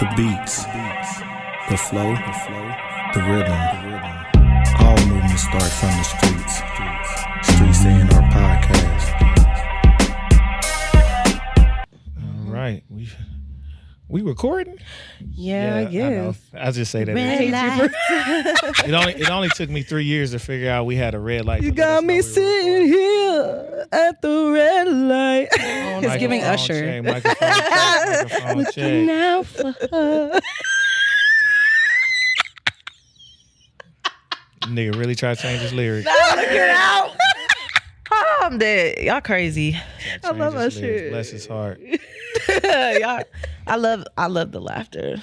The beats, the flow, the rhythm. All movements start from the streets. Streets A&R Podcast. All right, we recording? Yeah, I guess. I'll just say that. It only took me 3 years to figure out we had a red light. You got me sitting here at the red light. It's giving Usher. Check, microphone check. Looking out for her. Nigga really try to change his lyrics. Look it out. I'm dead. Y'all crazy. I love his Usher. lyrics. Bless his heart. Y'all, I love the laughter.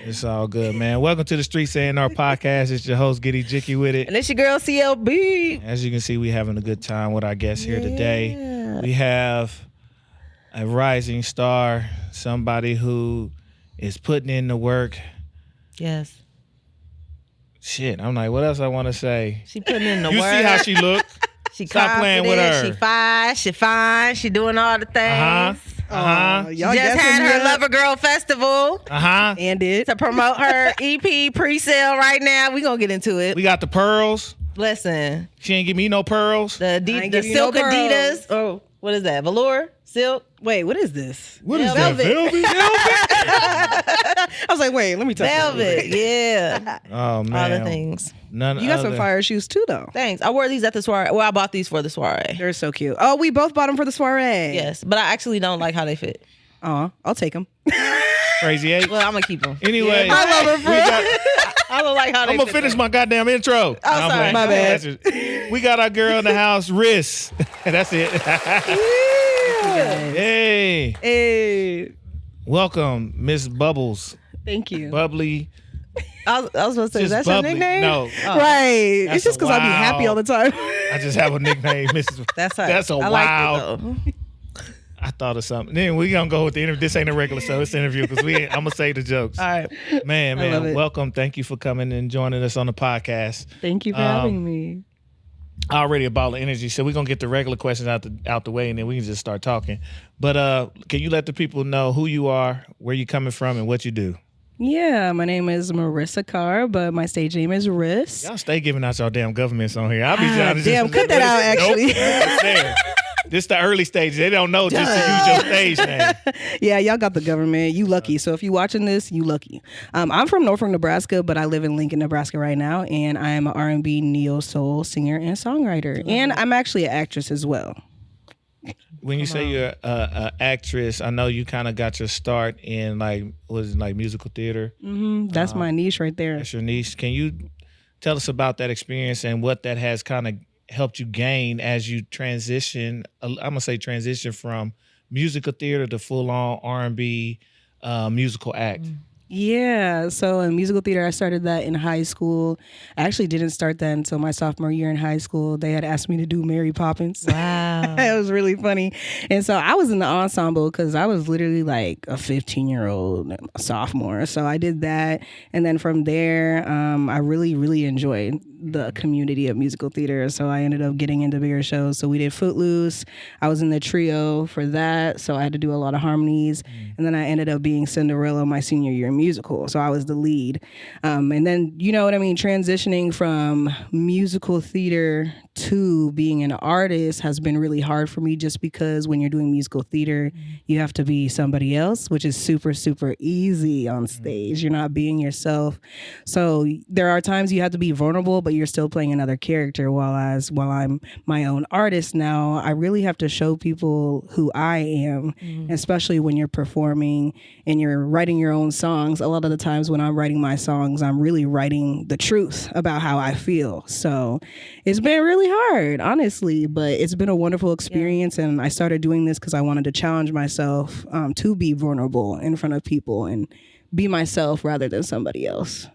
It's all good, man. Welcome to the Streets A&R Podcast. It's your host, Giddy Jicky with it. And it's your girl, CLB. As you can see, we having a good time with our guests here today. We have a rising star, somebody who is putting in the work. Yes. Shit, I'm like, what else I want to say? She putting in the You work. see how she look? She Stop playing with her. She fine. She doing all the things. She just had her Lover Girl Festival. And to promote her EP pre-sale right now. We gonna get into it. we got the pearls. Listen, She ain't give me no pearls. the silk Adidas. Oh, what is that? Velour? Silk? Wait, what is this? What is Velvet. that? Velvet? I was like, wait, let me touch Velvet. Yeah. Oh, man. All the things. None You got other. some fire shoes too, though. Thanks. I wore these at the soiree. Well, I bought these for the soiree. They're so cute. Oh, we both bought them for the soiree. Yes, but I actually don't like how they fit. I'll take them. Crazy Eight. Well, I'm gonna keep them. Anyway, I love her. I don't like how they I'm going fit. to finish my goddamn intro. Oh, sorry. My bad. We got our girl in the house, Riss. That's it. Hey. Hey, Welcome, Miss Bubbles. thank you. Bubbly. I was supposed to say, Just is that your bubbly. nickname? No. Oh. Right. That's It's just because I be wow. happy all the time. I just have a nickname, Mrs. That's her. That's a I wild. Like it, I thought of something. Then we gonna go with the interview. This ain't a regular show. It's an interview because I'm gonna say the jokes. though. All right. Man, I love it. welcome. Thank you for coming and joining us on the podcast. Thank you for having me. Already a ball of energy, so we're gonna get the regular questions out the way, and then we can just start talking. But can you let the people know who you are, where you coming from, and what you do? Yeah, my name is Marissa Carr, but my stage name is Riss. Y'all stay giving out y'all damn governments on here. I'll be damn, cut that out, actually. Nope. This the early stages. They don't know just to use your stage name. Yeah, y'all got the government. You lucky. So if you watching this, you lucky. I'm from Norfolk, Nebraska, but I live in Lincoln, Nebraska right now, and I am an R&B neo soul singer and songwriter, and I'm actually an actress as well. When you say you're a actress, I know you kind of got your start in musical theater. That's my niche right there. That's your niche. Can you tell us about that experience and what that has kind of helped you gain as you transition? I'm gonna say transition from musical theater to full on R&B musical act. Yeah, so in musical theater, I started that in high school. I actually didn't start that until my sophomore year in high school. They had asked me to do Mary Poppins. Wow. It was really funny. And so I was in the ensemble because I was literally like a 15-year-old sophomore. So I did that. And then from there, I really, really enjoyed the community of musical theater. So I ended up getting into bigger shows. So we did Footloose. I was in the trio for that. So I had to do a lot of harmonies. And then I ended up being Cinderella my senior year in musical. So I was the lead. And then, you know what I mean? Transitioning from musical theater to being an artist has been really hard for me just because when you're doing musical theater, you have to be somebody else, which is super, super easy on stage. You're not being yourself. So there are times you have to be vulnerable, but you're still playing another character while I'm my own artist now. I really have to show people who I am, especially when you're performing and you're writing your own songs. A lot of the times when I'm writing my songs, I'm really writing the truth about how I feel. So it's been really hard, honestly, but it's been a wonderful experience. And I started doing this because I wanted to challenge myself to be vulnerable in front of people and be myself rather than somebody else.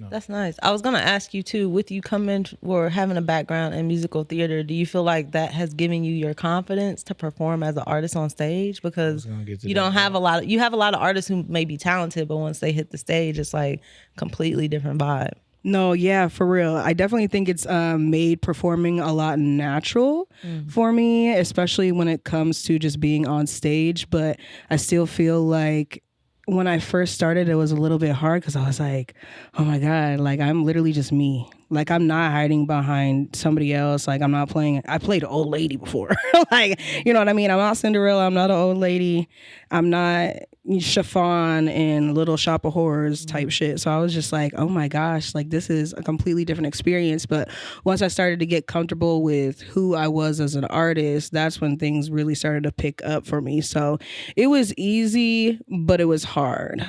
That's nice. I was going to ask you too, with you coming or having a background in musical theater, do you feel like that has given you your confidence to perform as an artist on stage? Because you don't have you have a lot of artists who may be talented, but once they hit the stage, it's like completely different vibe. No, yeah, for real. I definitely think it's made performing a lot natural for me, especially when it comes to just being on stage. But I still feel like when I first started, it was a little bit hard because I was like, oh my God, like I'm literally just me. Like I'm not hiding behind somebody else. Like I'm not playing, I played old lady before. Like, you know what I mean? I'm not Cinderella. I'm not an old lady. I'm not chiffon and Little Shop of Horrors type shit. So I was just like, oh my gosh, like this is a completely different experience. But once I started to get comfortable with who I was as an artist, that's when things really started to pick up for me. So it was easy, but it was hard.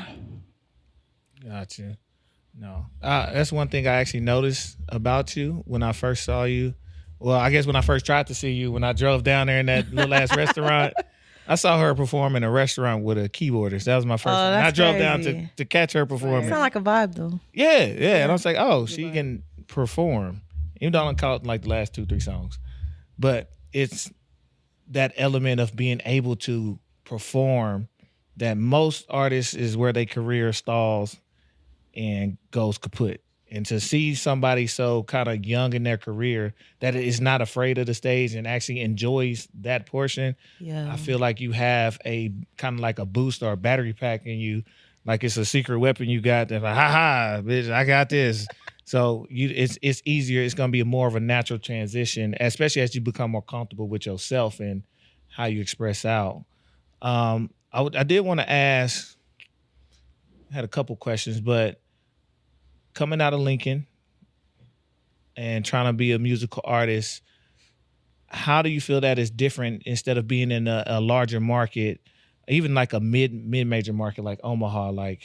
Gotcha. No, that's one thing I actually noticed about you when I first saw you. Well, I guess when I first tried to see you, when I drove down there in that little ass restaurant, I saw her perform in a restaurant with a keyboardist. That was my first. I drove down to catch her performing. Sound like a vibe though. Yeah. And I was like, oh, she can perform. Even though I don't call it like the last 2-3 songs, but it's that element of being able to perform that most artists is where their career stalls and goes kaput. And to see somebody so kind of young in their career that is not afraid of the stage and actually enjoys that portion, I feel like you have a kind of like a boost or a battery pack in you, like it's a secret weapon you got that's like, ha, bitch, I got this. So it's easier. It's going to be more of a natural transition, especially as you become more comfortable with yourself and how you express out. I did want to ask, I had a couple questions, but coming out of Lincoln and trying to be a musical artist, how do you feel that is different instead of being in a larger market, even like a mid-major market like Omaha? Like,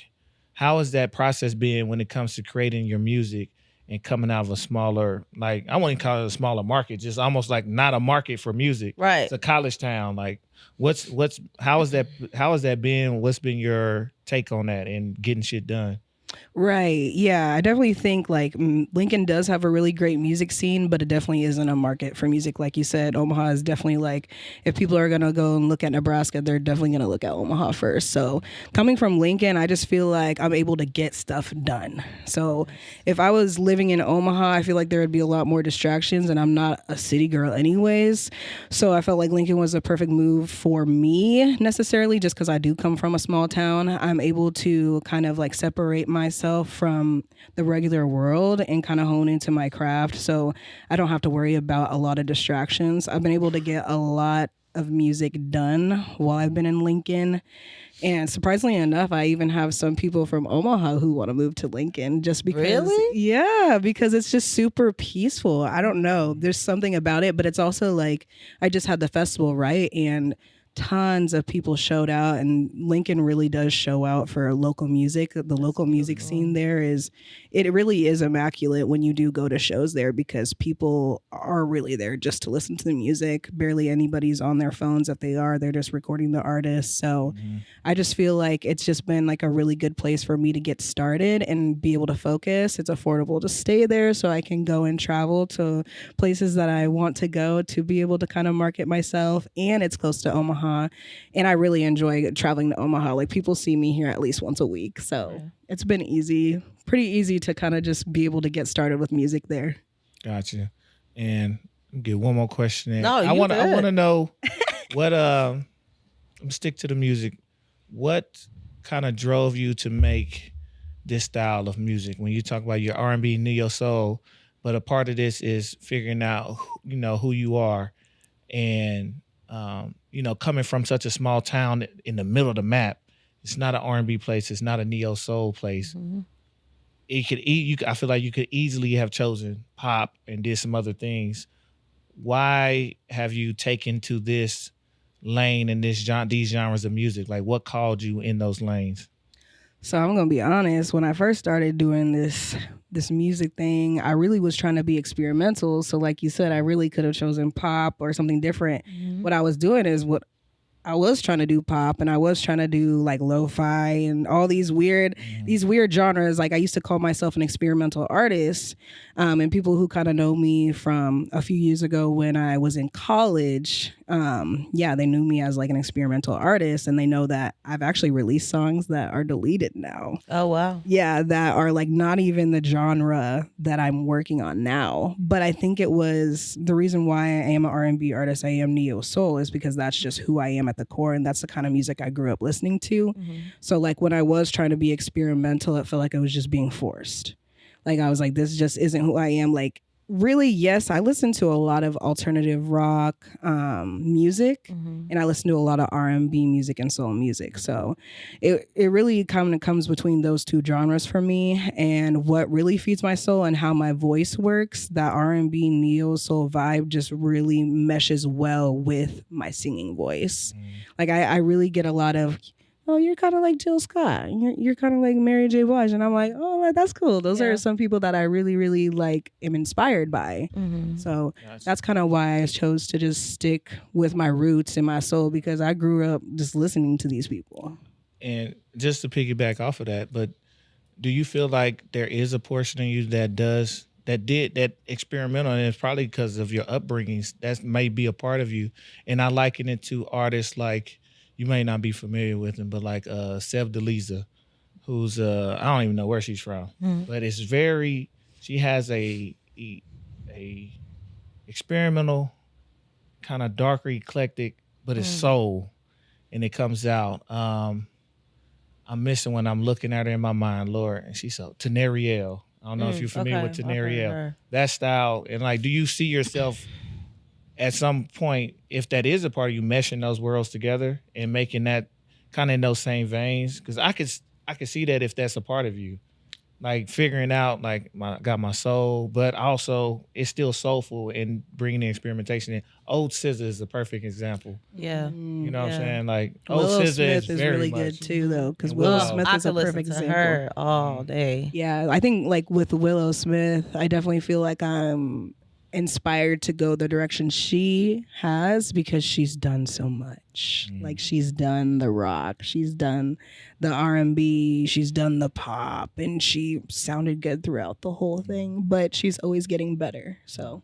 how has that process been when it comes to creating your music and coming out of a smaller, like, I wouldn't call it a smaller market, just almost like not a market for music. Right. It's a college town. Like, how has that been? What's been your take on that and getting shit done? Right. Yeah, I definitely think like Lincoln does have a really great music scene, but it definitely isn't a market for music. Like you said, Omaha is definitely like, if people are going to go and look at Nebraska, they're definitely going to look at Omaha first. So coming from Lincoln, I just feel like I'm able to get stuff done. So if I was living in Omaha, I feel like there would be a lot more distractions, and I'm not a city girl anyways. So I felt like Lincoln was a perfect move for me necessarily, just because I do come from a small town. I'm able to kind of like separate myself from the regular world and kind of hone into my craft, so I don't have to worry about a lot of distractions. I've been able to get a lot of music done while I've been in Lincoln, and surprisingly enough, I even have some people from Omaha who want to move to Lincoln just because. Really? Yeah, because it's just super peaceful. I don't know, there's something about it, but it's also like, I just had the festival, right? And tons of people showed out, and Lincoln really does show out for local music. The local music scene there it really is immaculate when you do go to shows there, because people are really there just to listen to the music. Barely anybody's on their phones. If they are, they're just recording the artist. So I just feel like it's just been like a really good place for me to get started and be able to focus. It's affordable to stay there, so I can go and travel to places that I want to go to be able to kind of market myself, and it's close to Omaha. And I really enjoy traveling to Omaha. Like, people see me here at least once a week. So it's been pretty easy to kind of just be able to get started with music there. Gotcha. And get one more question in. No, I want to know what stick to the music. What kind of drove you to make this style of music? When you talk about your R&B, neo soul, but a part of this is figuring out, who you are, and coming from such a small town in the middle of the map. It's not an R&B place. It's not a neo soul place. Mm-hmm. I feel like you could easily have chosen pop and did some other things. Why have you taken to this lane and these genres of music? Like, what called you in those lanes? So I'm gonna be honest. When I first started doing this music thing, I really was trying to be experimental. So like you said, I really could have chosen pop or something different. Mm-hmm. What I was doing is I was trying to do pop, and I was trying to do like lo-fi and all these weird genres. Like, I used to call myself an experimental artist. And people who kind of know me from a few years ago when I was in college, they knew me as like an experimental artist, and they know that I've actually released songs that are deleted now. Oh, wow. Yeah, that are like not even the genre that I'm working on now. But I think it was the reason why I am an R&B artist, I am neo soul, is because that's just who I am at the core, and that's the kind of music I grew up listening to. So like when I was trying to be experimental, it felt like I was just being forced. Like I was like, this just isn't who I am. Like, really, yes, I listen to a lot of alternative rock music, and I listen to a lot of R&B music and soul music. So it really kind of comes between those two genres for me. And what really feeds my soul and how my voice works, that R&B neo soul vibe just really meshes well with my singing voice. Like I really get a lot of, oh, you're kind of like Jill Scott. You're kind of like Mary J. Blige. And I'm like, oh, that's cool. Those are some people that I really, really like am inspired by. So that's kind of why I chose to just stick with my roots and my soul, because I grew up just listening to these people. And just to piggyback off of that, but do you feel like there is a portion of you that did that experimental, and it's probably because of your upbringings, that may be a part of you? And I liken it to artists like, you may not be familiar with him, but like Sev Deliza, who's I don't even know where she's from, but it's she has a experimental, kind of darker, eclectic, but it's soul, and it comes out. I'm missing when I'm looking at her in my mind, Lord, and she's so Teneriel. I don't know if you're familiar with Teneriel. That style, and like, do you see yourself at some point, if that is a part of you, meshing those worlds together and making that kind of in those same veins? Because I could see that if that's a part of you, like figuring out like got my soul, but also it's still soulful and bringing the experimentation in. Old SZA is the perfect example. Yeah, you know what I'm saying? Like Willow Old SZA Smith is really very good too, though, because And Willow Willow. Smith is a perfect example. Her all day. Yeah, I think like with Willow Smith, I definitely feel like I'm inspired to go the direction she has, because she's done so much. Like she's done the rock, she's done the R&B, she's done the pop, and she sounded good throughout the whole thing, but she's always getting better. So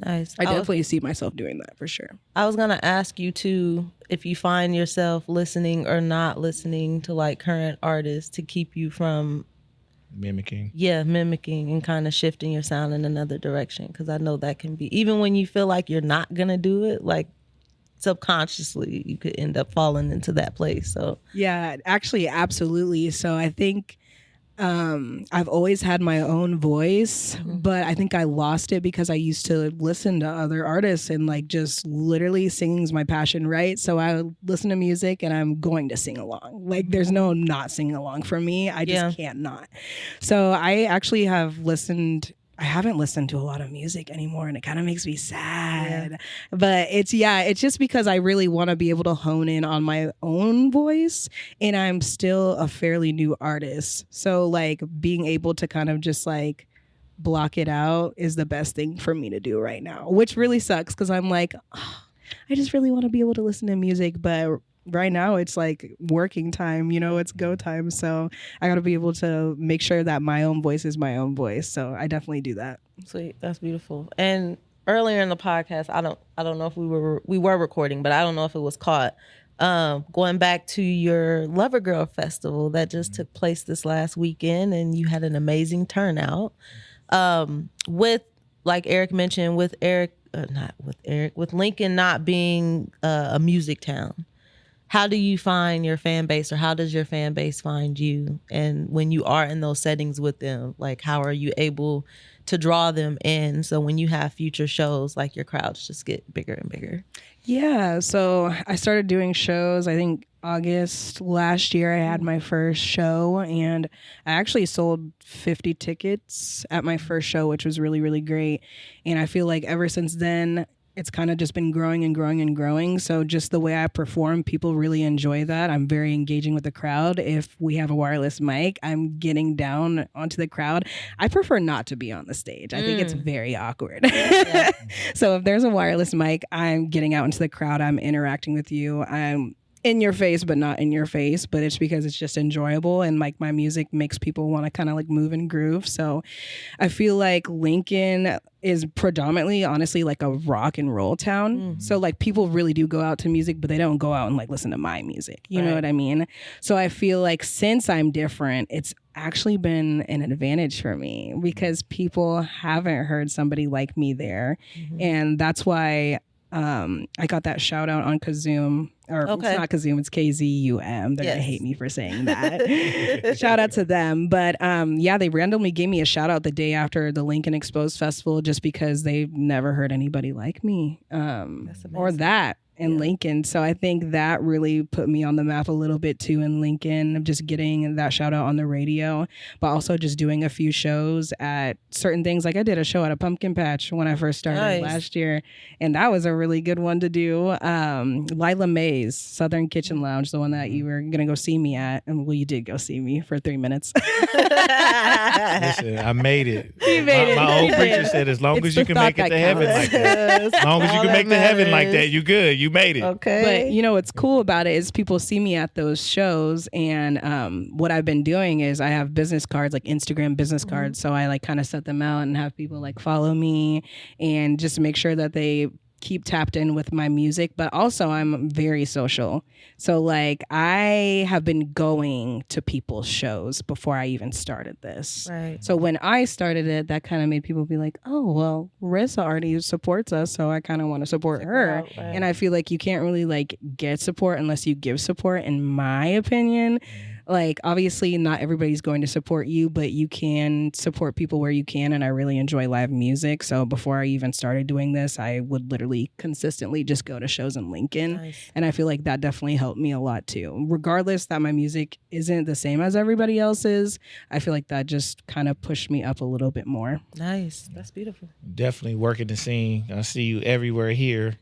nice. I definitely see myself doing that for sure. I was gonna ask you too, if you find yourself listening or not listening to like current artists to keep you from mimicking and kind of shifting your sound in another direction, because I know that can be, even when you feel like you're not gonna do it, like subconsciously you could end up falling into that place. So yeah, actually, absolutely. So I think I've always had my own voice, but I think I lost it because I used to listen to other artists, and like just literally singing's my passion, right? So I listen to music and I'm going to sing along. Like there's no not singing along for me. I just can't not. So I actually I haven't listened to a lot of music anymore, and it kind of makes me sad. But it's just because I really want to be able to hone in on my own voice, and I'm still a fairly new artist. So like being able to kind of just like block it out is the best thing for me to do right now, which really sucks because I'm like, oh, I just really want to be able to listen to music, but right now it's like working time, it's go time. So I got to be able to make sure that my own voice is my own voice. So I definitely do that. Sweet. That's beautiful. And earlier in the podcast, I don't know if we were recording, but I don't know if it was caught. Going back to your Lover Girl Festival that just took place this last weekend, and you had an amazing turnout. With, like Eric mentioned, with Lincoln not being a music town. How do you find your fan base, or how does your fan base find you? And when you are in those settings with them, like how are you able to draw them in? So when you have future shows, like your crowds just get bigger and bigger. Yeah. So I started doing shows, I think August last year. I had my first show, and I actually sold 50 tickets at my first show, which was really, really great. And I feel like ever since then, it's kind of just been growing and growing and growing. So just the way I perform, people really enjoy that. I'm very engaging with the crowd. If we have a wireless mic, I'm getting down onto the crowd. I prefer not to be on the stage. I think it's very awkward. So if there's a wireless mic, I'm getting out into the crowd. I'm interacting with you. I'm in your face, but not in your face, but it's because it's just enjoyable. And like my music makes people want to kind of like move and groove. So I feel like Lincoln is predominantly, honestly, like a rock and roll town. Mm-hmm. So like people really do go out to music, but they don't go out and like listen to my music. You know what I mean? So I feel like since I'm different, it's actually been an advantage for me because people haven't heard somebody like me there. Mm-hmm. And that's why I got that shout out on Kazoom. Or it's not Kazoom, it's KZUM. They're gonna hate me for saying that. Shout out to them. But yeah, they randomly gave me a shout out the day after the Lincoln Exposed Festival just because they've never heard anybody like me. Or that in Lincoln. So I think that really put me on the map a little bit too in Lincoln, of just getting that shout out on the radio, but also just doing a few shows at certain things. Like I did a show at a pumpkin patch when I first started last year, and that was a really good one to do. Lila May's Southern Kitchen Lounge, the one that you were gonna go see me at, and well, you did go see me for 3 minutes. Listen, I made it. My old preacher said, as long as you can make it to heaven like that, as long as you can make the heaven like that, you good. You made it. Okay. But you know what's cool about it is people see me at those shows, and what I've been doing is I have business cards, like Instagram business cards. So I like kind of set them out and have people like follow me and just make sure that they keep tapped in with my music. But also I'm very social. So like I have been going to people's shows before I even started this. Right. So when I started it, that kind of made people be like, oh, well, Rissa already supports us, so I kind of want to support her. Right. And I feel like you can't really like get support unless you give support, in my opinion. Like, obviously, not everybody's going to support you, but you can support people where you can. And I really enjoy live music. So before I even started doing this, I would literally consistently just go to shows in Lincoln. Nice. And I feel like that definitely helped me a lot, too. Regardless that my music isn't the same as everybody else's, I feel like that just kind of pushed me up a little bit more. Nice. That's beautiful. Definitely working the scene. I see you everywhere here.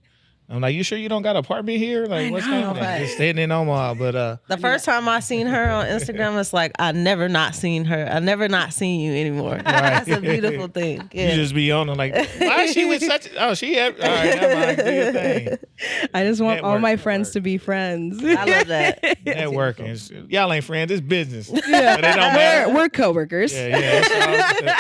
I'm like, you sure you don't got an apartment here? Like, what's going on? Just staying in Omaha, but the first time I seen her on Instagram, it's like I never not seen her. I never not seen you anymore. Right. That's a beautiful thing. Yeah. You just be on her like, why is she with such? Oh, she. All right, never mind. Do your thing. I just want all my friends to be friends. I love that. Networking. Y'all ain't friends. It's business. Yeah, but it don't matter. We're coworkers. Yeah.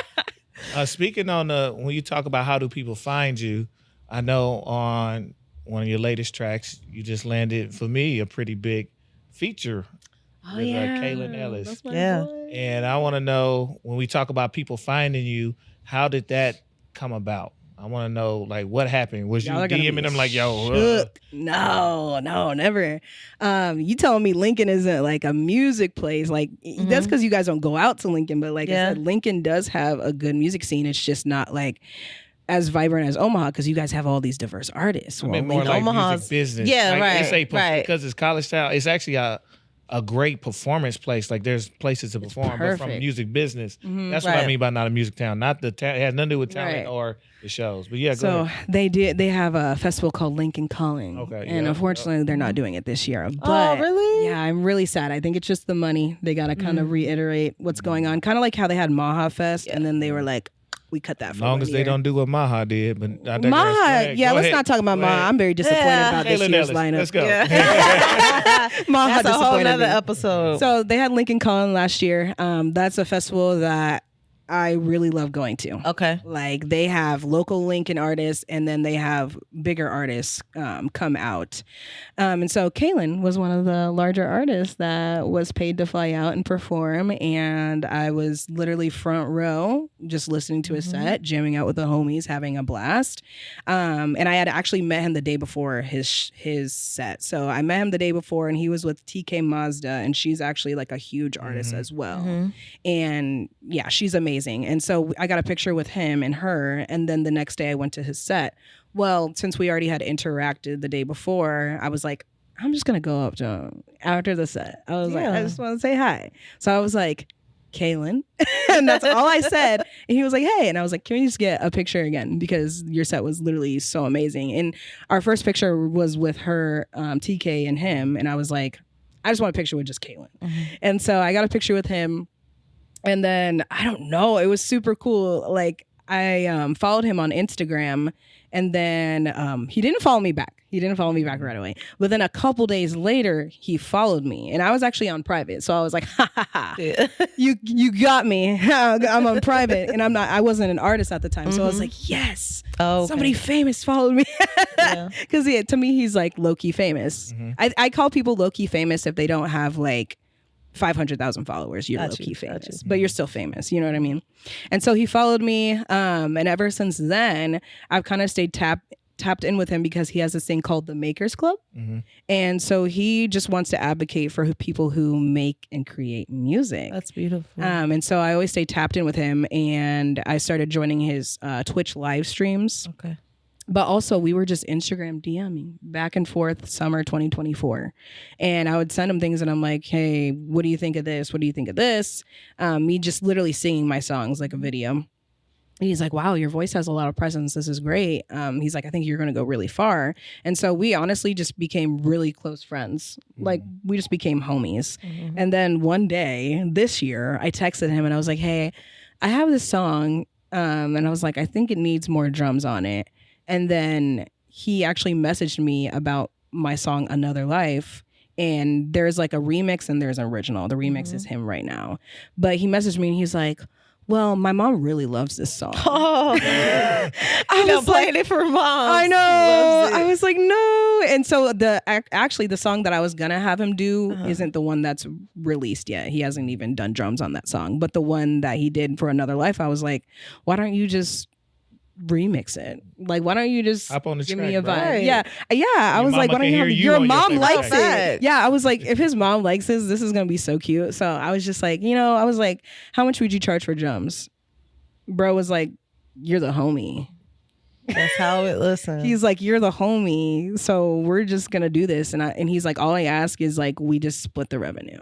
Speaking on when you talk about how do people find you, I know on one of your latest tracks, you just landed, for me, a pretty big feature with Kaylin Ellis. That's my boy. And I want to know, when we talk about people finding you, how did that come about? I want to know, like, what happened? Was you DMing them like, yo? No, never. You telling me Lincoln isn't like a music place. Like, that's because you guys don't go out to Lincoln. But like I said, Lincoln does have a good music scene. It's just not like as vibrant as Omaha, because you guys have all these diverse artists. I mean, more like Omaha's music business. Yeah, like, right. Because it's college town. It's actually a great performance place. Like, there's places to perform, but from music business. That's what I mean by not a music town. Not the town. It has nothing to do with talent or the shows. But yeah, go ahead. They have a festival called Lincoln Calling. Okay. And unfortunately, they're not doing it this year. But oh, really? Yeah, I'm really sad. I think it's just the money. They got to kind of reiterate what's going on. Kind of like how they had Maha Fest, and then they were like, we cut that for as long as they don't do what Maha did. But Maha, let's not talk about Maha. I'm very disappointed about this year's lineup. Let's go. Maha, that's a whole other episode. So they had Lincoln Calling last year. That's a festival that I really love going to. Okay. Like, they have local Lincoln artists, and then they have bigger artists come out. And so Kaylin was one of the larger artists that was paid to fly out and perform. And I was literally front row, just listening to his set, jamming out with the homies, having a blast. And I had actually met him the day before his set. So I met him the day before, and he was with TK Mazda, and she's actually like a huge artist as well. And yeah, she's amazing. And so I got a picture with him and her, and then the next day I went to his set. Well, since we already had interacted the day before, I was like, I'm just gonna go up to him after the set. I was like, I just want to say hi. So I was like, Kaylin, and that's all I said. And he was like, hey, and I was like, can we just get a picture again, because your set was literally so amazing. And our first picture was with her, TK, and him, and I was like, I just want a picture with just Kaylin. And so I got a picture with him. And then, I don't know, it was super cool. Like, I followed him on Instagram, and then he didn't follow me back. He didn't follow me back right away. But then a couple days later, he followed me. And I was actually on private. So I was like, ha ha ha. Yeah. You got me. I'm on private. And I wasn't an artist at the time. So I was like, yes. Oh, okay. Somebody famous followed me. Because to me, he's like low-key famous. I call people low-key famous if they don't have like 500,000 followers. You're low-key famous, but you're still famous. You know what I mean? And so he followed me. And ever since then, I've kind of stayed tapped in with him because he has this thing called the Makers Club. And so he just wants to advocate for people who make and create music. That's beautiful. And so I always stay tapped in with him, and I started joining his Twitch live streams. Okay. But also we were just Instagram DMing back and forth summer 2024. And I would send him things and I'm like, hey, what do you think of this? What do you think of this? Me just literally singing my songs like a video. And he's like, wow, your voice has a lot of presence. This is great. He's like, I think you're going to go really far. And so we honestly just became really close friends. Like we just became homies. And then one day this year, I texted him and I was like, hey, I have this song. And I was like, I think it needs more drums on it. And then he actually messaged me about my song, Another Life. And there's like a remix and there's an original. The remix is him right now. But he messaged me and he's like, well, my mom really loves this song. Oh, I was playing it for mom. I know. I was like, no. And so actually the song that I was gonna have him do isn't the one that's released yet. He hasn't even done drums on that song. But the one that he did for Another Life, I was like, why don't you just remix it? Like, why don't you just hop on the give track, me a vibe? right? Yeah. I was like, why don't you have your mom likes it? Track. Yeah, I was like, if his mom likes this is gonna be so cute. So I was just like, I was like, how much would you charge for drums? Bro was like, you're the homie. That's how it listens. He's like, you're the homie, so we're just gonna do this. And he's like, all I ask is like we just split the revenue.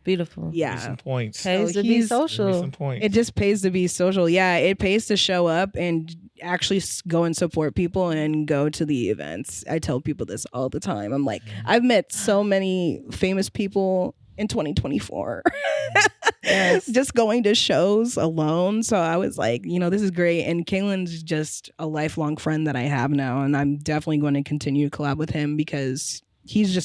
Beautiful. Yeah. Some points. Pays to be social. Some points. It just pays to be social. Yeah, it pays to show up and actually go and support people and go to the events. I tell people this all the time. I'm like, I've met so many famous people in 2024. Yes. Just going to shows alone. So I was like, this is great. And Kalen's just a lifelong friend that I have now. And I'm definitely going to continue to collab with him because he's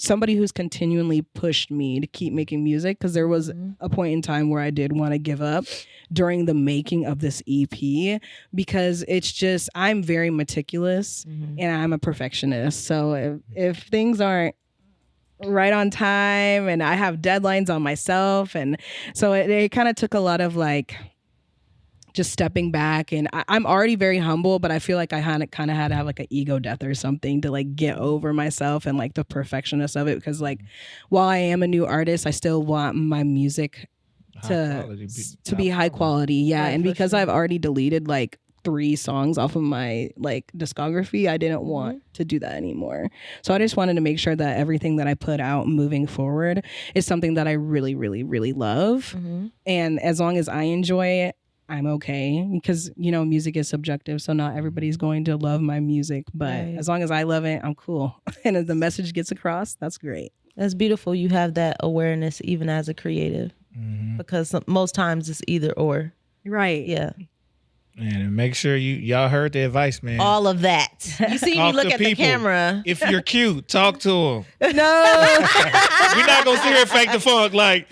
somebody who's continually pushed me to keep making music. Because there was a point in time where I did want to give up during the making of this EP because it's just, I'm very meticulous and I'm a perfectionist. So if things aren't right on time and I have deadlines on myself, and so it kind of took a lot of like just stepping back, and I'm already very humble, but I feel like I kind of had to have like an ego death or something to like get over myself and like the perfectionist of it, because like while I am a new artist, I still want my music to be high quality. Yeah. And because I've already deleted like 3 songs off of my like discography, I didn't want to do that anymore. So I just wanted to make sure that everything that I put out moving forward is something that I really, really, really love. And as long as I enjoy it, I'm okay, because music is subjective, so not everybody's going to love my music, but as long as I love it, I'm cool. And if the message gets across, that's great. That's beautiful. You have that awareness even as a creative, because most times it's either or. Right. Yeah. And make sure y'all heard the advice, man. All of that. You see me look at the camera. If you're cute, talk to them. No. We're not going to sit here and fake the funk. Like,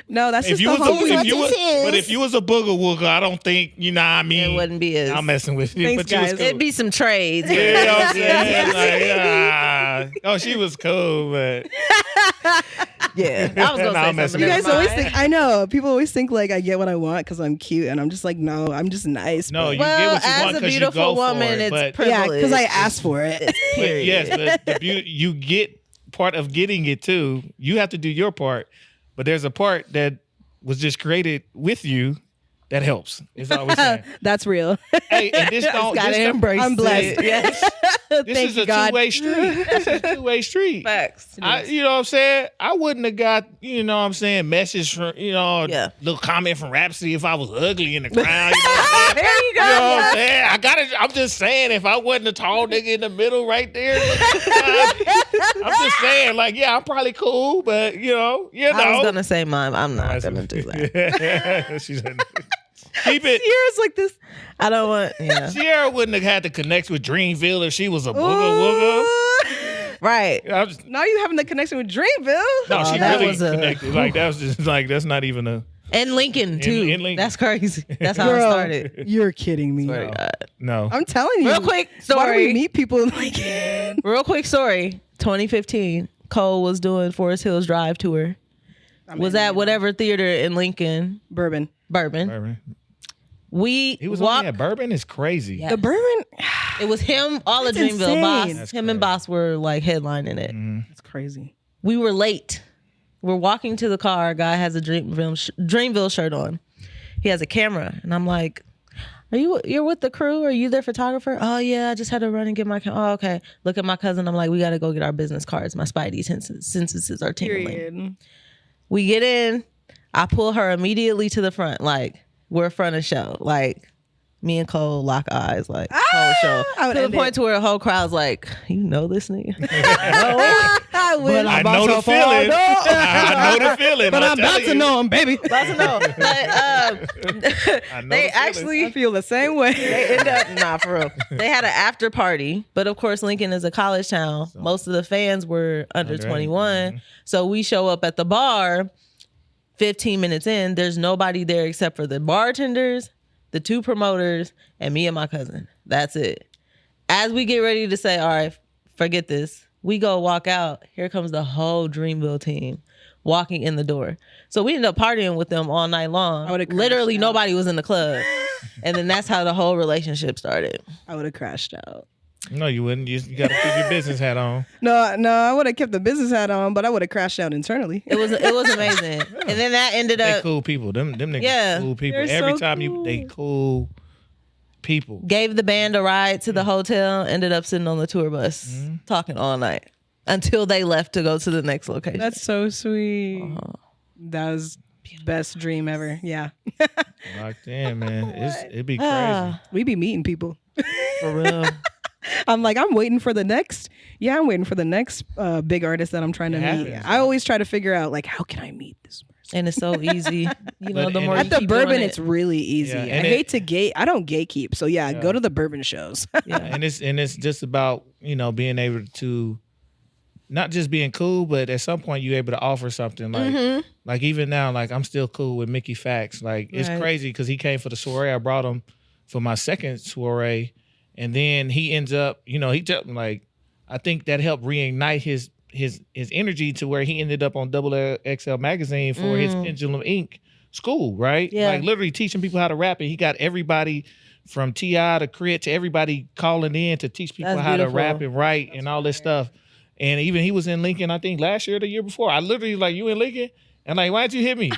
no, that's just the But if you was a booger wooger, I don't think, I mean. It wouldn't be as. I'm messing with you. Thanks, but you was cool. It'd be some trades. You know what I'm saying? Like, she was cool, but. Yeah, I was gonna say something. You guys always think, I know, people always think like I get what I want because I'm cute, and I'm just like, no, I'm just nice. No, you get what you want because you go for it. As a beautiful woman, it's privilege. Yeah, because I asked for it. But yes, but you get part of getting it too. You have to do your part, but there's a part that was just created with you that helps. Is all we're saying. That's real. Hey, and this don't embrace. I'm blessed. Yes. This is a two-way street. This is a two-way street. Facts. You know what I'm saying? I wouldn't have got, message from, little comment from Rhapsody if I was ugly in the crowd. You know what I'm saying? There you go. You know what I'm saying? I'm just saying, if I wasn't a tall nigga in the middle right there, I'm just saying, like, yeah, I'm probably cool, but I was gonna say mine. I'm not gonna do that. She said. Keep it. Sierra's like this. I don't want. Yeah. Sierra wouldn't have had to connect with Dreamville if she was a booga Right. wooga. Now you having the connection with Dreamville. No, she that really was a- connected. Like that was just like that's not even a And Lincoln too. in Lincoln. That's crazy. That's how it Girl, started. you're kidding me. Swear to God. no. I'm telling you. Real quick Why do story. we meet people in Lincoln? Real quick story. 2015. Cole was doing Forest Hills Drive tour. Was at whatever theater in Lincoln, Bourbon. Bourbon. He was walked. only at Bourbon. Is crazy. Yeah. The Bourbon. It was him, all of That's Dreamville. insane. Boss, That's him and crazy. Boss were like headlining it. That's crazy. We were late. We're walking to the car. Guy has a Dreamville shirt on. He has a camera, and I'm like, you're with the crew? Are you their photographer? Oh yeah, I just had to run and get my camera. Oh, okay. Look at my cousin. I'm like, we got to go get our business cards. My spidey senses are tingling. Period. We get in. I pull her immediately to the front. Like, we're front of show. Like, me and Cole lock eyes. Like, whole show. I would To the end point it. to where the whole crowd's like, you know this nigga? I will. I know the feeling. I know the feeling. But I'm about to know him, baby. About to know. But I know they the feeling. actually I feel the same way. they end up nah for real. They had an after party, but of course Lincoln is a college town. Most of the fans were under 21. So we show up at the bar 15 minutes in. There's nobody there except for the bartenders, the two promoters, and me and my cousin. That's it. As we get ready to say, all right, forget this, we go walk out. Here comes the whole Dreamville team walking in the door. So we ended up partying with them all night long. I would've crashed Literally out. nobody was in the club. And then that's how the whole relationship started. I would have crashed out. No, you wouldn't. You got to keep your business hat on. No, I would have kept the business hat on, but I would have crashed out internally. It was amazing. And then that ended They up cool people. Them niggas Yeah. cool people. They're Every so time cool. they cool people. gave the band a ride to the hotel, ended up sitting on the tour bus talking all night until they left to go to the next location. That's so sweet. That was best dream ever. Yeah. Locked in, man. It'd be crazy. Ah, We be meeting people. for real. I'm like, I'm waiting for the next. Yeah, I'm waiting for the next big artist that I'm trying to meet. happens. I always try to figure out like, how can I meet this person? And it's so easy. You know, But the in- more At you At the keep Bourbon, doing it's it. really easy. Yeah, I and hate to I don't gatekeep. So yeah, Yeah. go to the Bourbon shows. Yeah. And it's just about, being able to not just being cool, but at some point you're able to offer something. Like even now, like I'm still cool with Mickey Fax. Like it's Right. crazy because he came for the soiree. I brought him for my second soiree, and then he ends up, he told me like, I think that helped reignite his energy to where he ended up on XL magazine for his Pendulum Inc. school, right? Yeah. Like literally teaching people how to rap, and he got everybody from T.I. to Crit to everybody calling in to teach people That's how to beautiful. rap and write and all this stuff. And even he was in Lincoln, I think last year or the year before. I literally like, you in Lincoln? And like, why'd you hit me?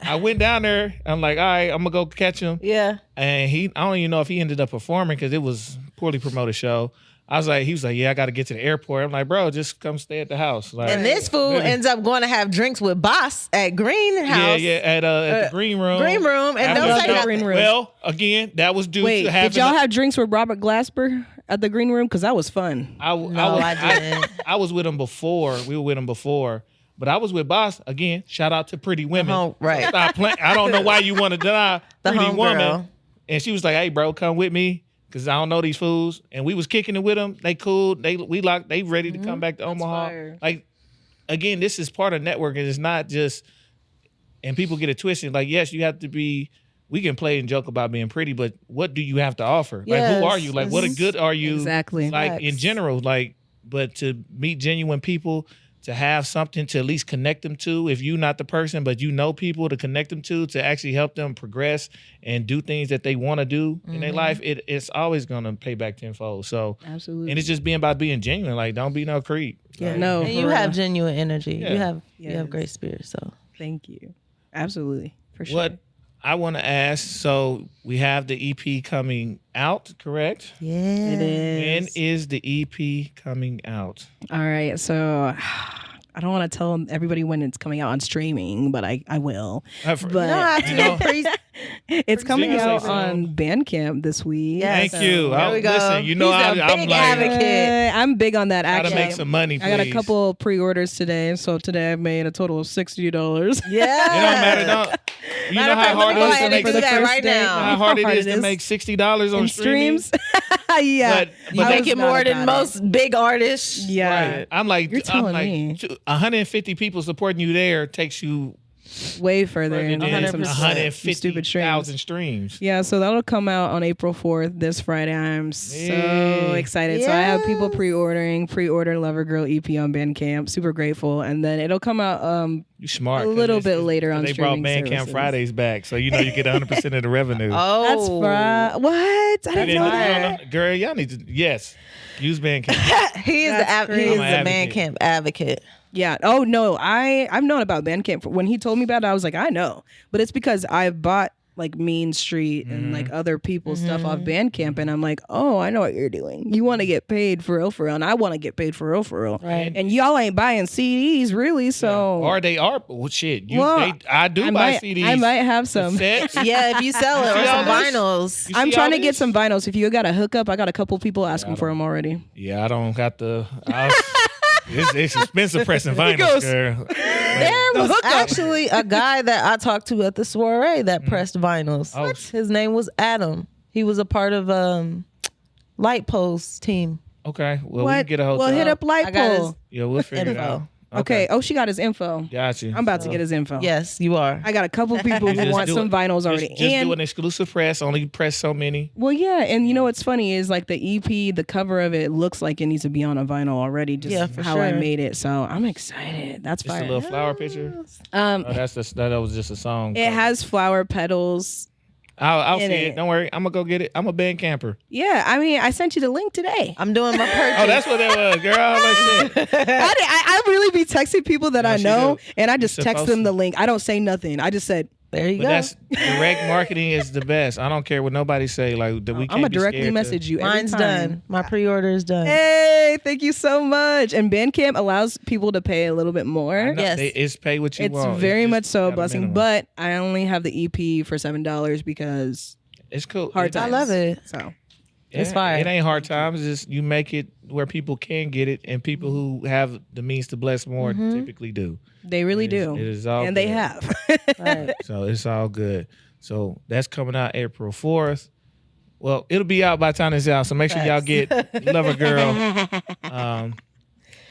I went down there. I'm like, all right, I'm gonna go catch him. Yeah. And I don't even know if he ended up performing because it was a poorly promoted show. He was like, yeah, I got to get to the airport. I'm like, bro, just come stay at the house. Like, And this fool really. ends up going to have drinks with Boss at Greenhouse. Yeah, at the green room. Green room. And After don't the say show. nothing. Green room. Well, again, that was due Wait, to having. did y'all have drinks with Robert Glasper at the Green Room? Because that was fun. I didn't. I was with him before. We were with him before. But I was with Boss again. Shout out to Pretty Women. Right. Stop playing. I don't know why you want to deny The Pretty homegirl. Woman. And she was like, "Hey, bro, come with me because I don't know these fools." And we was kicking it with them. They cool. They ready to come back to Omaha. fire. Like again, this is part of networking. It's not just. And people get it twisted. Like yes, you have to be. We can play and joke about being pretty, but what do you have to offer? Like Yes, who are you? Like what a it's- good are you? Exactly. Like in Facts. general, like, but to meet genuine people, to have something to at least connect them to, if you're not the person, but you know people to connect them to actually help them progress and do things that they want to do in their life, it's always gonna pay back tenfold. So, Absolutely. and it's just being about being genuine. Like, don't be no creep. Yeah. Like, No, And for you real. have genuine energy. Yeah. You have Yes. great spirit. So Thank you. Absolutely. For sure. What I want to ask, so we have the EP coming out, correct? yeah. It When is. is the EP coming out? All right. So I don't want to tell everybody when it's coming out on streaming, but I will. For- But No, I You know- It's coming Sing us out a song. on Bandcamp this week. Yes. Thank you. There we go. Listen, you know He's a I'm big like advocate. I'm big on that. gotta Actually, make some money. Please. I got a couple pre-orders today, so today I've made a total of $60. It don't Yeah. matter. Don't, you know Matter of how fact, hard let me go it is ahead to and make do that right You know now. how hard it is to make $60 on in streaming? streams. Yeah, But You I make was it more than most big artists. Yeah, Right. I'm like You're telling me. 150 people supporting you there takes you way further further than than 100%. some stupid streams. 150,000 streams. Yeah, so that'll come out on April 4th this Friday. I'm so Yay. excited. So I have people Yes. pre-order Lover Girl EP on Bandcamp. Super grateful. And then it'll come out You smart. A 'cause little it's- bit later on They brought streaming Bandcamp services. Fridays back, so you know you get 100% of the revenue. Oh. that's what? I You didn't know that. Girl, y'all need to use Bandcamp. He is That's the he is crazy. the I'm an Bandcamp advocate. Yeah. Oh no, I've known about Bandcamp. When he told me about it, I was like, I know, but it's because I bought like Mean Street and like other people's stuff off Bandcamp, and I'm like, oh, I know what you're doing. You want to get paid for real, and I want to get paid for real. Right. And y'all ain't buying CDs really, so Or they are. Well, shit. Well, I do I buy might, CDs. I might have some. Sets. Yeah, if you sell it or see some all this? vinyls. You I'm see trying all to get this? some vinyls. If you got a hookup, I got a couple people asking for them already. Yeah, I don't got the. It's expensive pressing vinyls, goes- girl. There was actually a guy that I talked to at the soiree that pressed vinyls. Oh. His name was Adam. He was a part of Light Post team. Okay, well we What? can get a hotel. Well, hit up I got his Lightpole. Yeah, we'll figure it info. out. Okay. Oh, she got his info. Got you. I'm about to get his info. Yes, you are. I got a couple people who Just want do some it. vinyls already. Just and do an exclusive press. Only press so many. well, yeah, and you know what's funny is like the EP, the cover of it looks like it needs to be on a vinyl already. Just Yeah, for how I sure. made it. So I'm excited. That's Just fire. a little flower picture. Um, Oh, that was just a song. it has flower petals. I'll see in it. it. Don't worry. I'm gonna go get it. I'm a band camper. Yeah, I mean, I sent you the link today. I'm doing my purchase. Oh, that's what that was, girl. Like shit. I really be texting people that I she know, do. and I just You're text supposed them to. the link. I don't say nothing. I just said, There you But go. that's direct marketing is the best. I don't care what nobody say. Like that we I'm can't gonna be directly scared to- message you. Every Mine's time. done. My pre-order is done. Hey, thank you so much. And Bandcamp allows people to pay a little bit more. No, Yes. it's pay what you It's want. very just much so a got blessing, minimum. but I only have the EP for $7 because it's cool. hard I times. love it. So It's Yeah, fire. It ain't hard times. It's just you make it where people can get it, and people who have the means to bless more typically do. they really do. It is all and they good. have. Right. So it's all good. So that's coming out April 4th. Well, it'll be out by the time it's out. So make sure y'all get Lover Girl.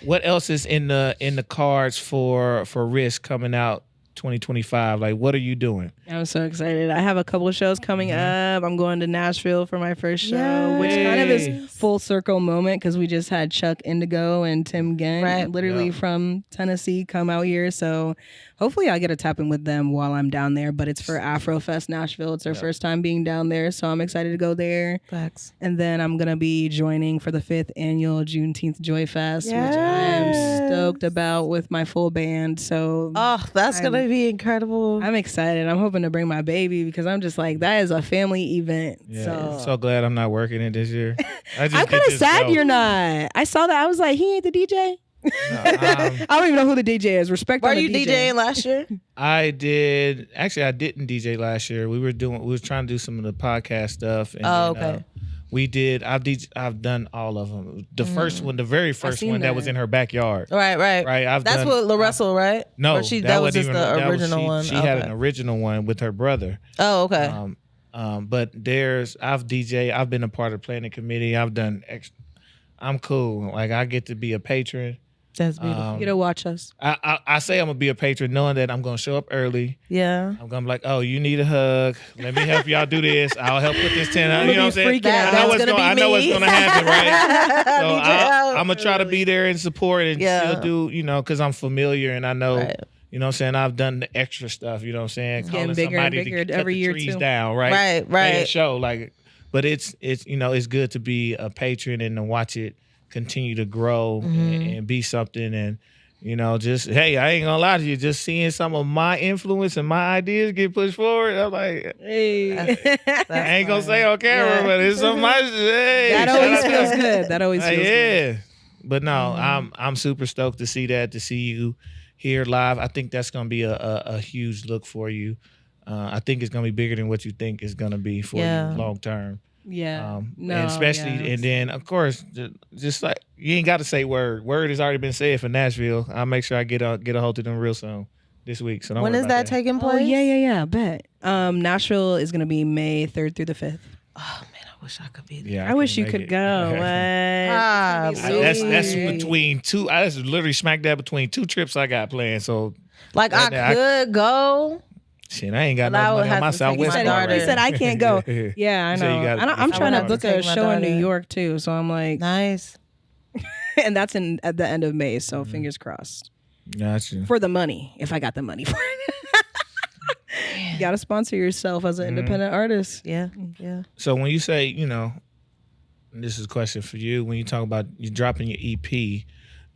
What else is in the cards for Risk coming out 2025? Like, what are you doing? I'm so excited. I have a couple of shows coming up. I'm going to Nashville for my first show, which kind of Yay. is full circle moment because we just had Chuck Indigo and Tim Gant, Right. literally Yeah. from Tennessee, come out here. So hopefully I'll get a tap in with them while I'm down there. But it's for Afrofest Nashville. It's their first time being down there, so I'm excited to go there. Facts. And then I'm gonna be joining for the 5th annual Juneteenth Joy Fest, which I am Yes. stoked about with my full band. So Oh, that's gonna be incredible. I'm excited. I'm hoping to bring my baby because I'm just like, that is a family event. I'm So, so glad I'm not working it this year. I'm kind of sad you're not. I saw that. I was like, he ain't the DJ. I don't even know who the DJ is. Respect Were on the you DJ. DJing last year? I did. Actually, I didn't DJ last year. We were trying to do some of the podcast stuff. And Oh, then, okay. we did. I've done all of them. The first one, the very first seen one that that. was in her backyard. Right. Right. That's done, what La Russell, right? No, Or that was wasn't just the that was- original one. She had Okay. an original one with her brother. Oh, okay. But I've DJ. I've been a part of the planning committee. I've done. I'm cool. Like I get to be a patron. That's beautiful. You get to watch us. I say I'm gonna be a patron, knowing that I'm gonna show up early. Yeah. I'm gonna be like, oh, you need a hug. Let me help y'all do this. I'll help put this tent out. You know what I'm saying? freaking out. I know That's what's gonna gonna. be I know what's me. gonna happen, right? So Need your help. I'm gonna try to be there and support and Yeah. still do, because I'm familiar and I know. Right. You know what I'm saying? I've done the extra stuff, you know what I'm saying? Getting Calling bigger and somebody bigger to cut every the year, trees too. down, right? Right, Make a right. show, but it's it's good to be a patron and to watch it continue to grow and be something and just hey, I ain't gonna lie to you, just seeing some of my influence and my ideas get pushed forward, I'm like, Hey. I ain't gonna say on camera, but it's some my hey, That shout always out to- feels good. That always feels good. yeah. But no, I'm super stoked to see that, to see you here live. I think that's gonna be a huge look for you. I think it's gonna be bigger than what you think it's gonna be for you long term. Yeah. And especially, and then of course, just like you ain't got to say word. Word has already been said for Nashville. I'll make sure I get a hold of them real soon this week. So don't when worry is about that taking place? Oh, yeah. Bet. Nashville is gonna be May 3rd through the 5th. Oh man, I wish I could be there. Yeah, I wish you could go. What? That's between two. That's literally smack dab between two trips I got planned. So like I could go. Shit, I ain't got But I no would money on have my to take Southwest my bar. daughter. He said I can't go. Yeah, I So you know. gotta- I'm trying to have to book a take my show in New daughter. York too, so I'm like, Nice. and that's at the end of May. So fingers crossed Gotcha. for the money. If I got the money for it, you gotta sponsor yourself as an independent artist. Yeah. So when you say, this is a question for you. When you talk about you dropping your EP,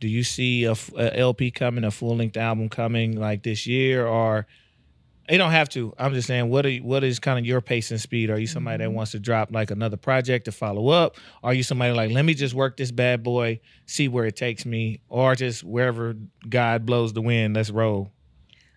do you see a LP coming, a full length album coming like this year, or you don't have to? I'm just saying, what is kind of your pace and speed? Are you somebody that wants to drop like another project to follow up? Are you somebody like, let me just work this bad boy, see where it takes me, or just wherever God blows the wind, let's roll?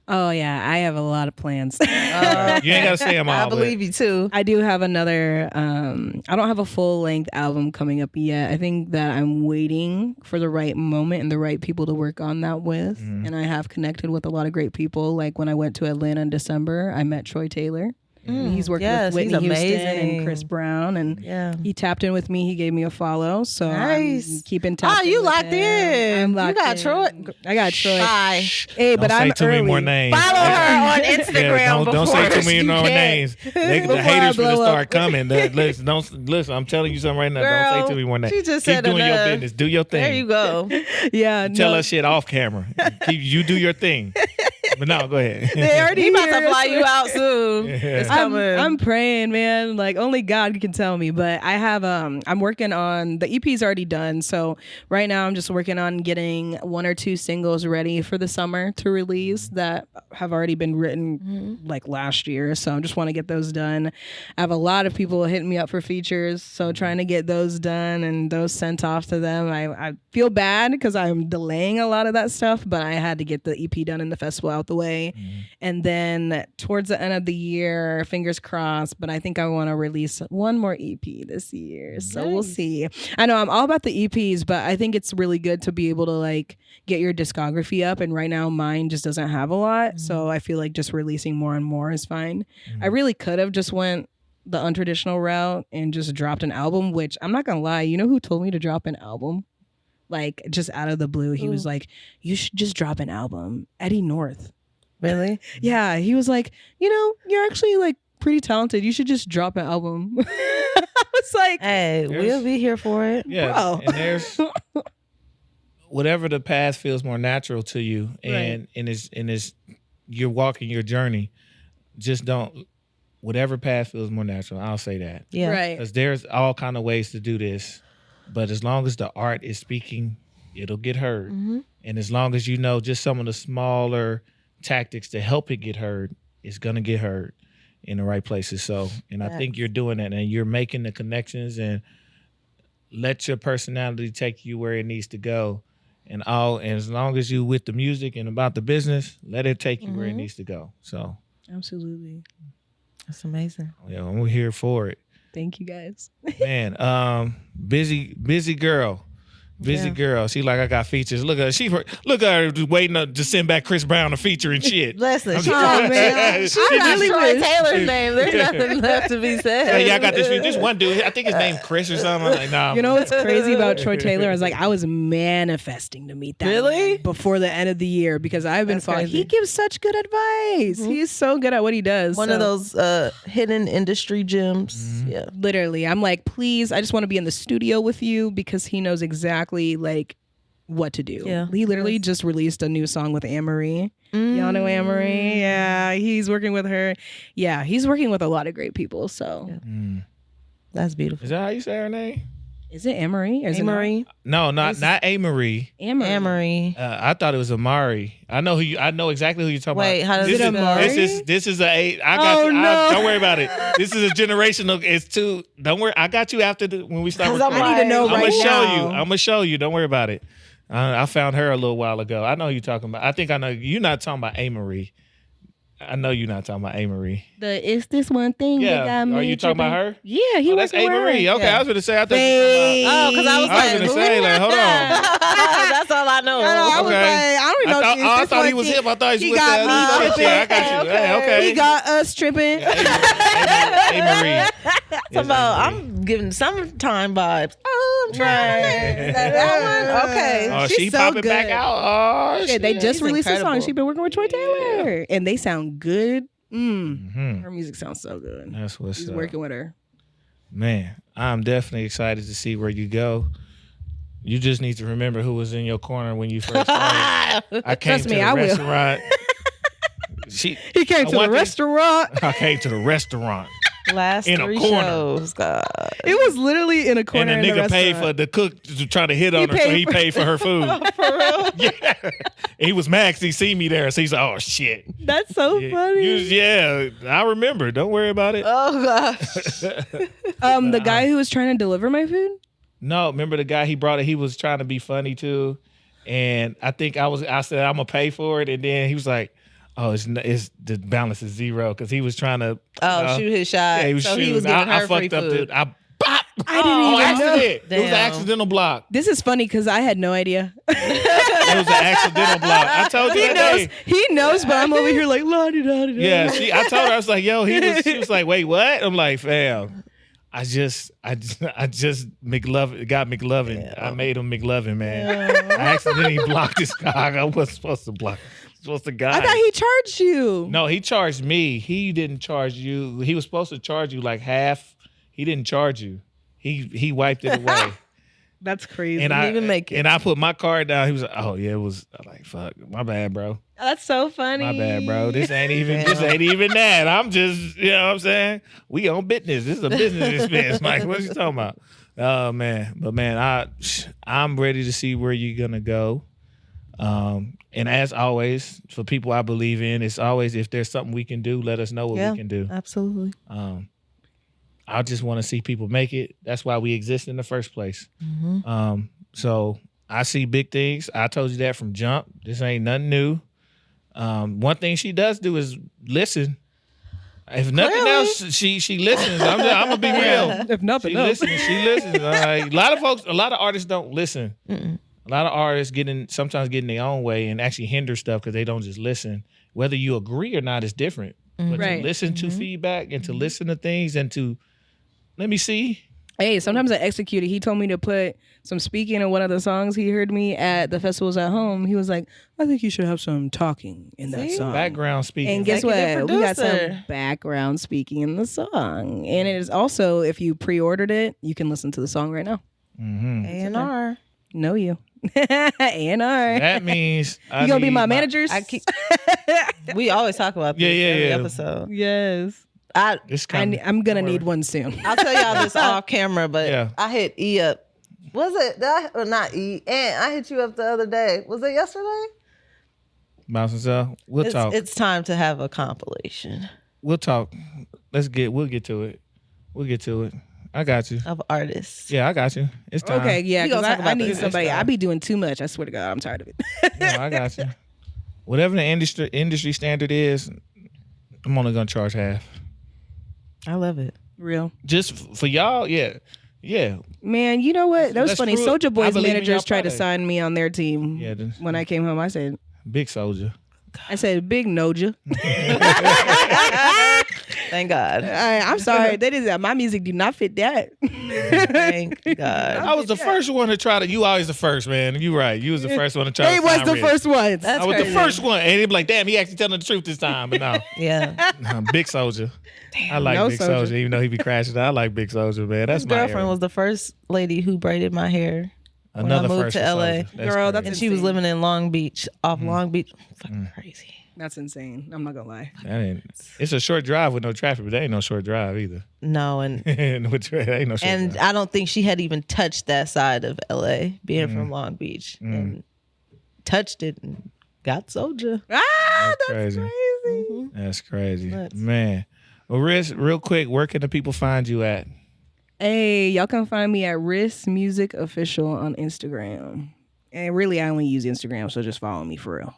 Oh yeah, I have a lot of plans. You ain't gotta say them all. I believe you too. I do have another. I don't have a full length album coming up yet. I think that I'm waiting for the right moment and the right people to work on that with. And I have connected with a lot of great people. Like when I went to Atlanta in December, I met Troy Taylor. He's worked with Whitney Houston and Chris Brown, and he tapped in with me. He gave me a follow, so I'm keeping tapped. Oh, you locked in. in. I'm locked You got in. Troy. I got Troy. Bye. Hey, but Don't I'm say too early. many more names. Follow her on Instagram. Yeah, don't say too many more names. The Before I haters blow gonna up. start coming. Listen. I'm telling you something right now. Girl, don't say too many more names. she just Keep said doing your enough. business. Do your thing. There you go. Yeah, Tell no. us shit off camera. You do your thing. But no, go ahead. They already He about here, to fly so- you out soon. It's coming. I'm praying, man. Like only God can tell me. But I have I'm working on the EP's already done. So right now I'm just working on getting 1 or 2 singles ready for the summer to release that have already been written like last year. So I just want to get those done. I have a lot of people hitting me up for features. So trying to get those done and those sent off to them. I feel bad because I'm delaying a lot of that stuff, but I had to get the EP done in the festival out the way. And then towards the end of the year, fingers crossed, but I think I want to release one more EP this year. So we'll see. I know I'm all about the EPs, but I think it's really good to be able to like get your discography up. And right now mine just doesn't have a lot. So I feel like just releasing more and more is fine. I really could have just went the untraditional route and just dropped an album, which I'm not gonna lie, you know who told me to drop an album? Like just out of the blue, he was like, you should just drop an album. Eddie North. Really? Yeah, he was like, you're actually like pretty talented. You should just drop an album. I was like, Hey, we'll be here for it. Yeah, Bro. and there's whatever the path feels more natural to you, and is you're walking your journey. Just don't. Whatever path feels more natural. I'll say that. Yeah. right. Because there's all kind of ways to do this, but as long as the art is speaking, it'll get heard. And as long as you know just some of the smaller tactics to help it get heard, it's gonna get heard in the right places. So, and I think you're doing that, and you're making the connections, and let your personality take you where it needs to go. And as long as you with the music and about the business, let it take you where it needs to go. So, Absolutely. That's amazing. yeah, I'm here for it. Thank you guys. Man, busy girl. Busy girl. She like, I got features. Look at her. Look at her just waiting to send back Chris Brown a feature and shit. Listen, I'm she just- man. She I got just- Troy Taylor's name. There's nothing left to be said. Hey, yeah, I got this one dude. I think his name Chris or something. I'm like, nah. You know what's crazy about Troy Taylor? I was manifesting to meet that Really? man before the end of the year because I've been That's following. crazy. He gives such good advice. He's so good at what he does. One of those hidden industry gems. Yeah. Literally, I'm like, please, I just want to be in the studio with you because he knows exactly like what to do. Yeah. He literally just released a new song with Anne-Marie. Y'all know Anne-Marie? Yeah, he's working with her. Yeah, he's working with a lot of great people. So, That's beautiful. Is that how you say her name? is it Anne-Marie? Or is it not? Amory. No, not A-Marie. Anne-Marie. Amory. I thought it was Amari. I know exactly who you're talking Wait, about. how does this it is, Amari? This is I got Oh, you. no. Don't worry about it. This is a generational. It's too. Don't worry. I got you after when we start. 'Cause I'm recording. I need to know I'm right gonna show now. you. I'm gonna show you. Don't worry about it. I found her a little while ago. I know who you're talking about. I think I know you're not talking about A-Marie. I know you're not talking about A. Marie. It's this one thing that got me. Are you talking about her? Yeah, he that's A. Marie. Okay, Yeah. I was going to say, I thought you were talking about. Oh, because I was I was going to say, like, hold on. that's all I know. I was like, I don't know. I thought he was hip. I thought he was with got that. me tripping. I got you. Hey, okay. He got us tripping. A. Marie. Talking about, I'm giving summertime vibes. Oh, I'm trying. That one? Okay. Oh, She's she so popping good. back out. Oh, Yeah, shit. they just She's released a song. incredible. She's been working with Troy Taylor, and they sound good. Her music sounds so good. That's what's She's up. working with her. Man, I'm definitely excited to see where you go. You just need to remember who was in your corner when you first started. I came Trust to me, the I will. restaurant. He came to the one thing- restaurant. I came to the restaurant. Last In a 3 corner. shows, God. It was literally in a corner. And the in the nigga paid for restaurant. the cook to try to hit on her, so paid he paid for her food. For real? Yeah. He was mad 'cause he see me there. So he's like, oh, shit. That's so funny. Yeah, I remember. Don't worry about it. Oh, gosh. The guy who was trying to deliver my food. No, remember the guy he brought it? He was trying to be funny too. And I think I said, I'm going to pay for it. And then he was like, oh, it's the balance is zero because he was trying to Shoot his shot. Yeah, he was so shooting. he was giving I her free fucked up food. I bop. I didn't even know. Accident. It was an Damn. accidental block. This is funny because I had no idea. It was an accidental block. I told you He that knows. day. He knows, but I'm over here like la-di-da-di-da. Yeah, I told her, I was like, yo, she was like, wait, what? I'm like, fam, I just McLovin got McLovin. Yeah. I made him McLovin, man. I accidentally blocked this guy. I wasn't supposed to block. Supposed to guide. I thought he charged you. No, he charged me. He didn't charge you. He was supposed to charge you like half. He didn't charge you. He wiped it away. That's crazy. And Didn't even make it. And I put my card down. He was like, oh yeah, it was. I'm like, fuck, my bad, bro. That's so funny. My bad, bro. This ain't even that. I'm just, you know what I'm saying? We on business. This is a business expense. Like, what you talking about? Oh man. But man, I'm ready to see where you're gonna go. And as always, for people I believe in, it's always if there's something we can do, let us know what we can do. Absolutely. I just want to see people make it. That's why we exist in the first place. Mm-hmm. So I see big things. I told you that from jump. This ain't nothing new. One thing she does do is listen. If nothing else, she listens. I'm gonna be real. If nothing She else. listens. She listens. A lot of artists don't listen. Mm-mm. A lot of artists sometimes get in their own way and actually hinder stuff because they don't just listen. Whether you agree or not is different. But Right. to listen to feedback and to listen to things and to let me see. Hey, sometimes I execute it. He told me to put some speaking in one of the songs he heard me at the festivals at home. He was like, I think you should have some talking in that song. Background speaking. And guess Executive what? We got some producer. background speaking in the song. And it is also, if you pre-ordered it, you can listen to the song right now. Mm-hmm. A&R. Know you. A&R. That means You gonna be my managers? I keep. We always talk about this every episode. Yes. It's coming. I'm gonna need one soon. I'll tell y'all this off camera, but Yeah. I hit E up. Was it? Or not E? And I hit you up the other day. Was it yesterday? Bouncing stuff. We'll talk. It's time to have a compilation We'll talk. We'll get to it. We'll get to it. I got you. of artists. Yeah, I got you. It's time. Okay, yeah, We gonna because talk I about need this somebody. next time. I be doing too much. I swear to God, I'm tired of it. No, I got you. Whatever the industry standard is, I'm only gonna charge half. I love it. Real. Just for y'all, yeah. Man, you know what? That was That's funny. true. Soulja I Boy's believe in managers y'all tried to product. sign me on their team. Yeah, When I came home, I said, big soldier. big Noja. Thank God. I'm sorry. That is my music do not fit that. Thank God. I was the first one to try to. You always the first, man. You right. You was the first one to try. They to was sign the Riz. first ones. That's I was crazy. the first one, and they'd be like, "Damn, he actually telling the truth this time." But no, Yeah. Big soldier. I like No Big Soulja. soldier, even though he be crashing. I like Big soldier, man. That's His my girlfriend era. was the first lady who braided my hair. Another when I moved first to for LA. Soulja. Girl, crazy. that's And she was insane. living in Long Beach, off Long Beach. Fucking crazy. That's insane. I'm not gonna lie. That ain't. It's a short drive with no traffic, but that ain't no short drive either. No, and That ain't no short and drive. I don't think she had even touched that side of LA, being from Long Beach, and touched it and got Soulja. Ah, That's crazy. Mm-hmm. That's crazy, Nuts. man. Well, Riz, real quick, where can the people find you at? Hey, y'all can find me at Riss Music Official on Instagram. And really, I only use Instagram, so just follow me for real.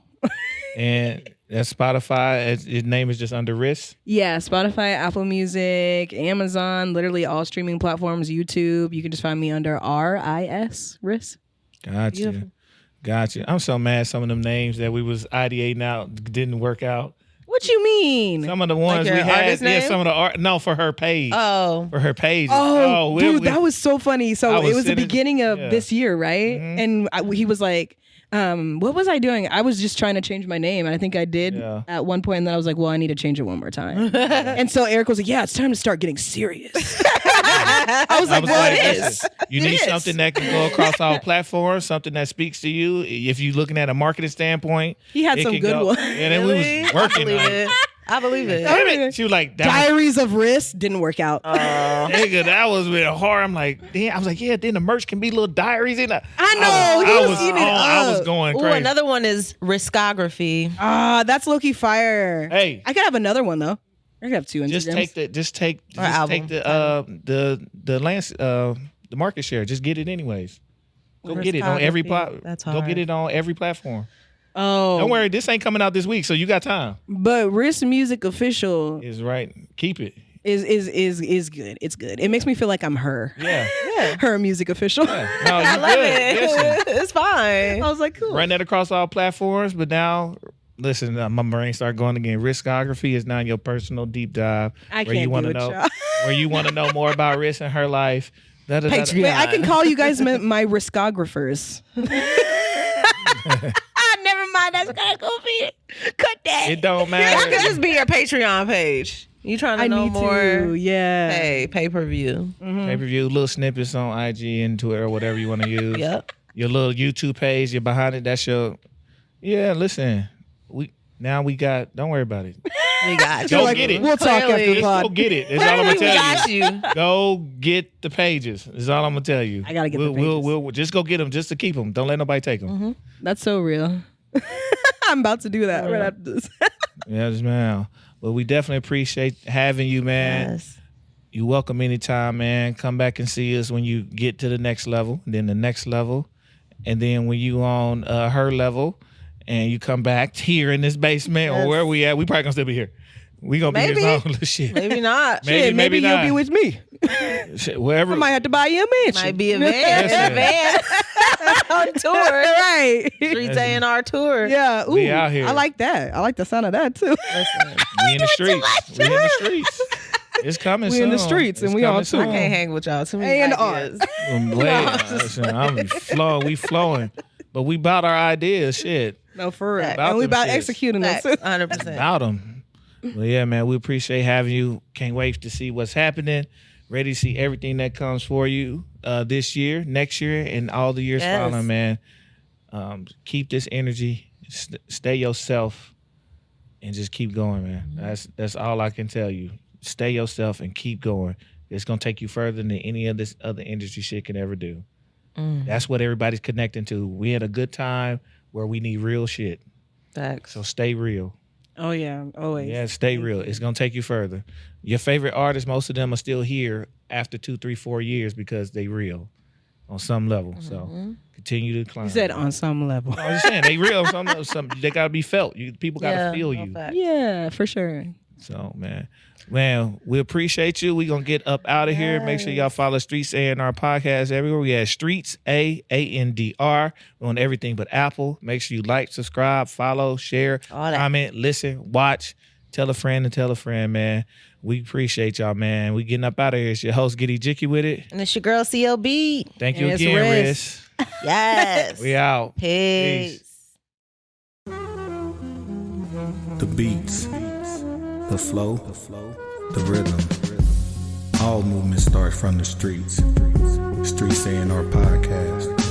And That's Spotify. His name is just under Riss. Yeah, Spotify, Apple Music, Amazon, literally all streaming platforms, YouTube. You can just find me under RIS, Riss. Gotcha. I'm so mad some of them names that we was ideating out didn't work out. What you mean? Some of the ones Like we your had, artist name? some of the art. No, for her page. Oh. For her page. Oh, dude, that was so funny. So it was the beginning of yeah. this year, right? Mhm. And he was like, what was I doing? I was just trying to change my name. And I think I did at one point. And then I was like, well, I need to change it one more time. And so Eric was like, yeah, it's time to start getting serious. I was like, well, it is. You need something that can go across all platforms, something that speaks to you. If you're looking at a marketing standpoint, he had some good ones. And then we was working on it. I believe it. Damn it. She was like, Diaries of Riss didn't work out. Nigga, that was really hard. I'm like, damn. I was like, yeah, then the merch can be little diaries in it. I know. I was going crazy. Ooh, another one is Riskography. That's low-key fire. Hey. I could have another one though. I could have two Instagrams. Just take the market share. Just get it anyways. Go get it on every That's hard. Go get it on every platform. Oh, Don't worry, this ain't coming out this week, so you got time. But Riss Music Official Is right. Keep it. is good. It's good. It makes me feel like I'm her. Yeah. Her music official. Yeah. No, you I love good. it. Listen, It's fine. I was like, cool. run that across all platforms, but now listen, my brain started going again. Riskography is now your personal deep dive I where can't you want to do it, know y'all. where you want to know more about Riss and her life. Patreon. Wait, I can call you guys my riskographers. Never mind. That's gonna go be cut that. It don't That could matter. just be your Patreon page. You trying to I know need more? to. Yeah. Hey, pay-per-view. Pay-per-view, little snippets on IG and Twitter or whatever you want to use. Yep. Your little YouTube page, you're behind it. That's your. Yeah, listen. We got. Don't worry about it. We got you. Go get it. We'll talk after Clearly. the Just go pod. get it. That's all I'm gonna We got tell you. you. Go get the pages. That's all I'm gonna tell you. I gotta get the We'll just go get them just to keep them. Don't let nobody take them. That's so real. I'm about to do that right after this. Yes, man. Well, we definitely appreciate having you, man. Yes. You're welcome anytime, man. Come back and see us when you get to the next level, then the next level, and then when you on her level, and you come back here in this basement or where we at, we probably gonna still be here. We gonna be here all this shit. Maybe not. Maybe you'll not. be with me. Shit, wherever. I might have to buy you a mansion. Might be a van. Listen. A van on tour. Right. Streets A&R tour. Yeah. Ooh, We out here. I like that. I like the sound of that too. We in the streets. We in the streets. It's coming We soon. in the streets and It's we coming on tour. soon. I can't hang with y'all. Too many A&R. ideas. I'm flowing. We flowing. But we about our ideas. Shit. No, for real. Facts. And we About about them shits. executing them Facts, too. 100%. About them. Well, yeah, man, we appreciate having you. Can't wait to see what's happening. Ready to see everything that comes for you this year, next year, and all the years Yes. following, man. Keep this energy. Stay yourself and just keep going, man. That's all I can tell you. Stay yourself and keep going. It's going to take you further than any of this other industry shit can ever do. That's what everybody's connecting to. We had a good time where we need real shit. Facts. So stay real. Oh yeah, always. Yeah, stay real. It's gonna take you further. Your favorite artists, most of them are still here after 2, 3, 4 years because they real on some level. So continue to climb. You said on some level. I was just saying they real. Some they gotta be felt. People gotta feel you. Facts. Yeah, for sure. So man, we appreciate you. We gonna get up out of here. Make sure y'all follow Streets A&R Podcast everywhere. We have Streets A&R. We're on everything but Apple. Make sure you like, subscribe, follow, share, All that. comment, listen, watch, tell a friend, man. We appreciate y'all, man. We getting up out of here. It's your host, Giddy Jicky with it. And it's your girl, CLB. Thank you And it's again, Riz. Riz. Yes. We out. Peace. The beats, the flow, the rhythm. All movement starts from the streets. Streets A&R Podcast.